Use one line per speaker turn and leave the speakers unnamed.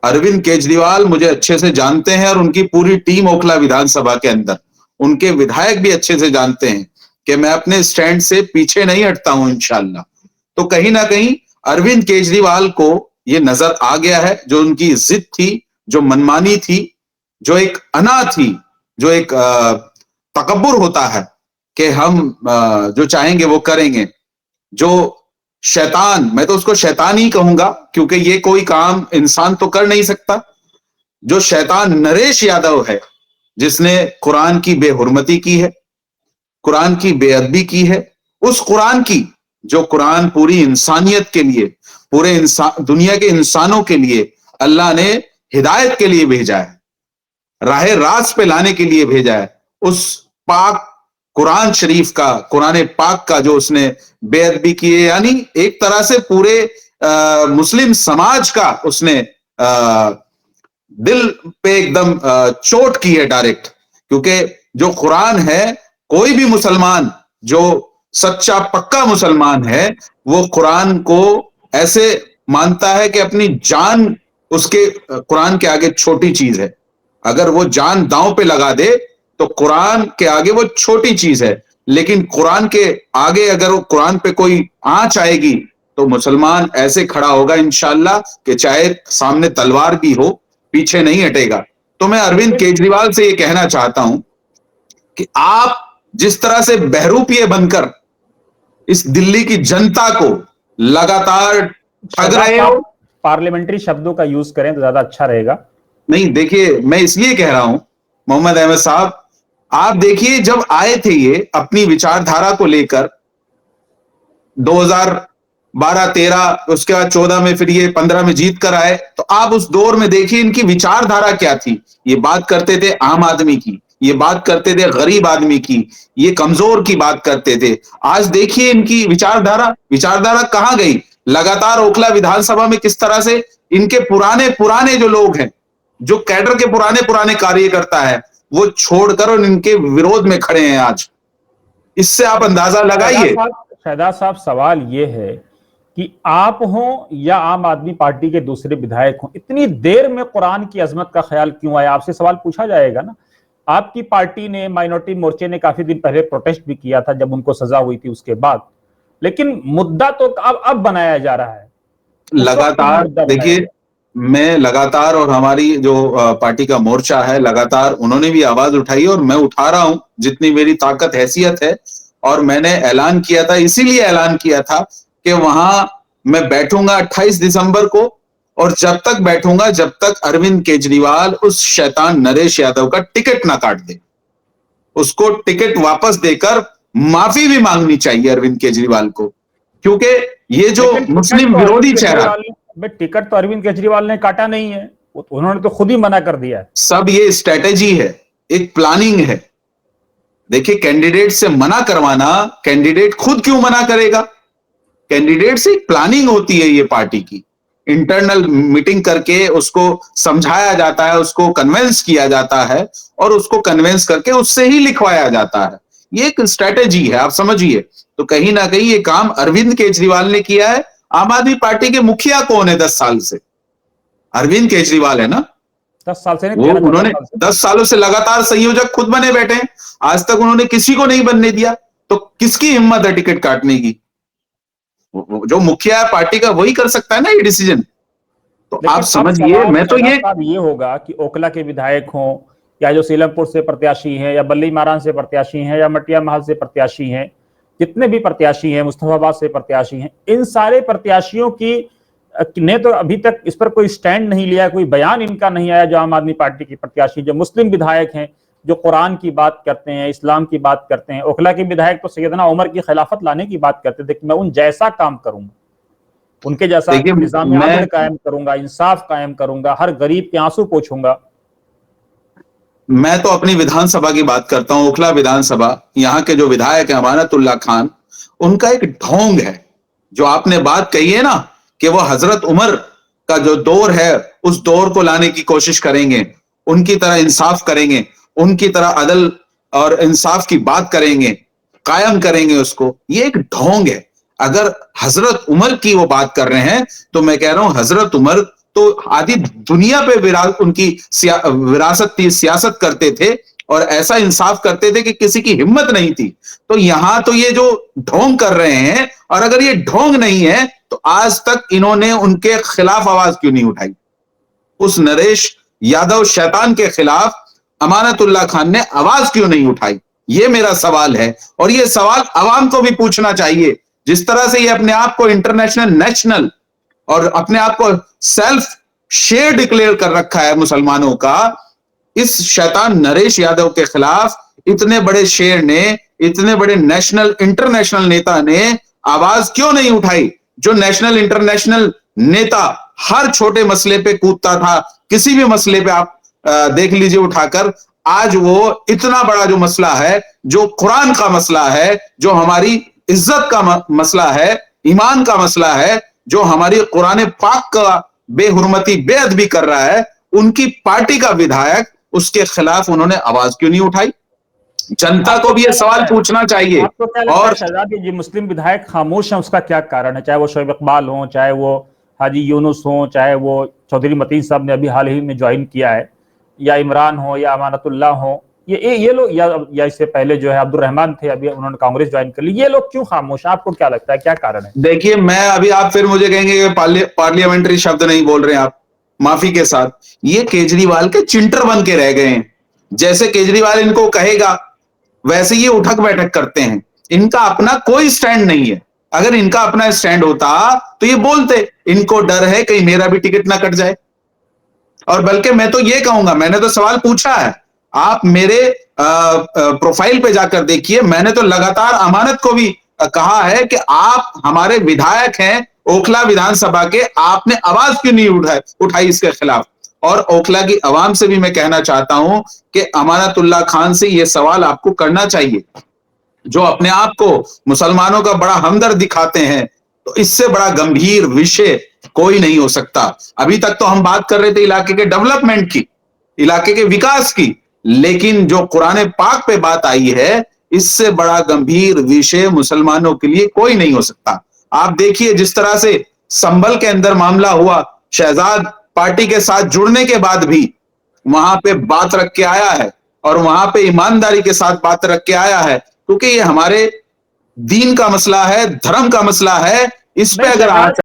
अरविंद केजरीवाल मुझे अच्छे से जानते हैं और उनकी पूरी टीम ओखला विधानसभा के अंदर, उनके विधायक भी अच्छे से जानते हैं कि मैं अपने स्टैंड से पीछे नहीं हटता हूं इंशाल्लाह। तो कहीं ना कहीं अरविंद केजरीवाल को ये नजर आ गया है, जो उनकी जिद थी, जो मनमानी थी, जो एक अना थी, जो एक तकब्बुर होता है कि हम जो चाहेंगे वो करेंगे, जो शैतान, मैं तो उसको शैतान ही कहूंगा क्योंकि ये कोई काम इंसान तो कर नहीं सकता, जो शैतान नरेश यादव है, जिसने कुरान की बेहुरमती की है, कुरान की बेअदबी की है, उस कुरान की जो कुरान पूरी इंसानियत के लिए, पूरे इंसान, दुनिया के इंसानों के लिए अल्लाह ने हिदायत के लिए भेजा है, राह रास्त पे लाने के लिए भेजा है, उस पाक कुरान शरीफ का, कुरान पाक का जो उसने बेअदबी की है, यानी एक तरह से पूरे मुस्लिम समाज का उसने दिल पे एकदम चोट की है डायरेक्ट। क्योंकि जो कुरान है, कोई भी मुसलमान जो सच्चा पक्का मुसलमान है, वो कुरान को ऐसे मानता है कि अपनी जान उसके कुरान के आगे छोटी चीज है। अगर वो जान दांव पे लगा दे तो कुरान के आगे वो छोटी चीज है, लेकिन कुरान के आगे अगर वो कुरान पे कोई आंच आएगी तो मुसलमान ऐसे खड़ा होगा इंशाल्लाह कि चाहे सामने तलवार भी हो, पीछे नहीं हटेगा। तो मैं अरविंद केजरीवाल से ये कहना चाहता हूं कि आप जिस तरह से बहरूपिये बनकर इस दिल्ली की जनता को लगातार ठग रहे हो,
पार्लियामेंट्री शब्दों का यूज करें तो ज्यादा अच्छा रहेगा। नहीं,
देखिए मैं इसलिए कह रहा हूं मोहम्मद अहमद साहब, आप देखिए जब आए थे ये अपनी विचारधारा को लेकर 2012-13, उसके बाद 14 में, फिर ये 15 में जीत कर आए, तो आप उस दौर में देखिए इनकी विचारधारा क्या थी। ये बात करते थे आम आदमी की, ये बात करते थे गरीब आदमी की, ये कमजोर की बात करते थे। आज देखिए इनकी विचारधारा कहां गई। लगातार ओखला विधानसभा में किस तरह से इनके पुराने जो लोग हैं, जो कैडर के पुराने कार्यकर्ता है, वो छोड़कर और इनके विरोध में खड़े हैं आज। इससे आप अंदाजा लगाइए।
शहजाद साहब, सवाल ये है कि आप हो या आम आदमी पार्टी के दूसरे विधायक हो, इतनी देर में कुरान की अजमत का ख्याल क्यों आया? आपसे सवाल पूछा जाएगा ना। आपकी पार्टी ने, माइनॉरिटी मोर्चे ने काफी दिन पहले प्रोटेस्ट भी किया था जब उनको सजा हुई थी उसके बाद, लेकिन मुद्दा तो अब बनाया जा रहा है
लगातार। देखिए मैं लगातार, और हमारी जो पार्टी का मोर्चा है, लगातार उन्होंने भी आवाज उठाई और मैं उठा रहा हूं जितनी मेरी ताकत हैसियत है। और मैंने ऐलान किया था, इसीलिए ऐलान किया था कि वहां मैं बैठूंगा 28 दिसंबर को, और जब तक बैठूंगा जब तक अरविंद केजरीवाल उस शैतान नरेश यादव का टिकट ना काट दे। उसको टिकट वापस देकर माफी भी मांगनी चाहिए अरविंद केजरीवाल को, क्योंकि ये जो मुस्लिम विरोधी चेहरा,
टिकट तो अरविंद केजरीवाल ने काटा नहीं है, उन्होंने तो खुद ही मना कर दिया है।
सब ये स्ट्रेटेजी है, एक प्लानिंग है। देखिए कैंडिडेट से मना करवाना, कैंडिडेट खुद क्यों मना करेगा? कैंडिडेट से एक प्लानिंग होती है ये पार्टी की, इंटरनल मीटिंग करके उसको समझाया जाता है, उसको कन्विंस किया जाता है, और उसको कन्विंस करके उससे ही लिखवाया जाता है। ये एक स्ट्रेटेजी है, आप समझिए। तो कहीं ना कहीं ये काम अरविंद केजरीवाल ने किया है। आम आदमी पार्टी के मुखिया कौन है 10 साल से? अरविंद केजरीवाल है ना।
10 साल से
वो उन्होंने 10 सालों से लगातार संयोजक खुद बने बैठे हैं, आज तक उन्होंने किसी को नहीं बनने दिया। तो किसकी हिम्मत है टिकट काटने की? जो मुखिया है पार्टी का, वही कर सकता है ना ये डिसीजन। तो आप समझिए, मैं तो
ये होगा कि ओखला के विधायक हों, या जो सीलमपुर से प्रत्याशी हैं, या बल्ली मारान से प्रत्याशी हैं, या मटिया महल से प्रत्याशी हैं, जितने भी प्रत्याशी हैं, मुस्तफाबाद से प्रत्याशी हैं, इन सारे प्रत्याशियों की ने तो अभी तक इस पर कोई स्टैंड नहीं लिया, कोई बयान इनका नहीं आया। जो आम आदमी पार्टी के प्रत्याशी, जो मुस्लिम विधायक हैं, जो कुरान की बात करते हैं, इस्लाम की बात करते हैं। ओखला के विधायक तो सैयदना उमर की खिलाफत लाने की बात करते थे कि मैं उन जैसा काम करूंगा, उनके जैसा निजाम आदल कायम करूंगा, इंसाफ कायम करूंगा, हर गरीब के आंसू पोंछूंगा।
मैं तो अपनी विधानसभा की बात करता हूं, ओखला विधानसभा। यहाँ के जो विधायक हैं अमानतुल्लाह खान, उनका एक ढोंग है। जो आपने बात कही है ना कि वो हजरत उमर का जो दौर है, उस दौर को लाने की कोशिश करेंगे, उनकी तरह इंसाफ करेंगे, उनकी तरह अदल और इंसाफ की बात करेंगे, कायम करेंगे उसको। ये एक ढोंग है। अगर हजरत उमर की वो बात कर रहे हैं तो मैं कह रहा हूं हजरत उमर तो आधी दुनिया पे उनकी विरासत थी, सियासत करते थे और ऐसा इंसाफ करते थे कि किसी की हिम्मत नहीं थी। तो यहां तो ये जो ढोंग कर रहे हैं, और अगर ये ढोंग नहीं है तो आज तक इन्होंने उनके खिलाफ आवाज क्यों नहीं उठाई? उस नरेश यादव शैतान के खिलाफ अमानतुल्लाह खान ने आवाज क्यों नहीं उठाई? ये मेरा सवाल है, और ये सवाल अवाम को भी पूछना चाहिए। जिस तरह से ये अपने आप को इंटरनेशनल, नेशनल और अपने आप को सेल्फ शेयर डिक्लेयर कर रखा है मुसलमानों का, इस शैतान नरेश यादव के खिलाफ इतने बड़े शेर ने, इतने बड़े नेशनल इंटरनेशनल नेता ने आवाज क्यों नहीं उठाई? जो नेशनल इंटरनेशनल नेता हर छोटे मसले पे कूदता था, किसी भी मसले पे आप देख लीजिए उठाकर, आज वो इतना बड़ा जो मसला है, जो कुरान का मसला है, जो हमारी इज्जत का मसला है, ईमान का मसला है, जो हमारी कुरान पाक का बेहुरमती, बेअदबी कर रहा है, उनकी पार्टी का विधायक, उसके खिलाफ उन्होंने आवाज क्यों नहीं उठाई? जनता को भी ये सवाल पूछना चाहिए।
आपको क्या लगता है शहजाद, जी मुस्लिम विधायक खामोश हैं, उसका क्या कारण है? चाहे वो शोएब इकबाल हो, चाहे वो हाजी यूनुस हो, चाहे वो चौधरी मतीन साहब ने अभी हाल ही में ज्वाइन किया है, या इमरान हो, या अमानतुल्लाह हो, ये लोग, या इससे पहले जो है अब्दुल रहमान थे, अभी उन्होंने कांग्रेस ज्वाइन कर ली, ये लोग क्यों खामोश हैं? आपको क्या लगता है, क्या कारण है?
देखिए, मैं अभी, आप फिर मुझे कहेंगे कि पार्लियामेंट्री शब्द नहीं बोल रहे हैं आप, माफी के साथ, ये केजरीवाल के चिंटर बन के रह गए हैं। जैसे केजरीवाल इनको कहेगा वैसे ये उठक बैठक करते हैं। इनका अपना कोई स्टैंड नहीं है। अगर इनका अपना स्टैंड होता तो ये बोलते, इनको डर है कहीं मेरा भी टिकट ना कट जाए। और बल्कि मैं तो ये कहूंगा, मैंने तो सवाल पूछा है, आप मेरे प्रोफाइल पे जाकर देखिए, मैंने तो लगातार अमानत को भी कहा है कि आप हमारे विधायक हैं ओखला विधानसभा के, आपने आवाज क्यों नहीं उठाई इसके खिलाफ? और ओखला की आवाम से भी मैं कहना चाहता हूं कि अमानतुल्लाह खान से यह सवाल आपको करना चाहिए, जो अपने आप को मुसलमानों का बड़ा हमदर्द दिखाते हैं, तो इससे बड़ा गंभीर विषय कोई नहीं हो सकता। अभी तक तो हम बात कर रहे थे इलाके के डेवलपमेंट की, इलाके के विकास की, लेकिन जो कुरान पाक पे बात आई है, इससे बड़ा गंभीर विषय मुसलमानों के लिए कोई नहीं हो सकता। आप देखिए जिस तरह से संभल के अंदर मामला हुआ, शहजाद पार्टी के साथ जुड़ने के बाद भी वहां पे बात रख के आया है, और वहां पे ईमानदारी के साथ बात रख के आया है, क्योंकि ये हमारे दीन का मसला है, धर्म का मसला है। इस पे अगर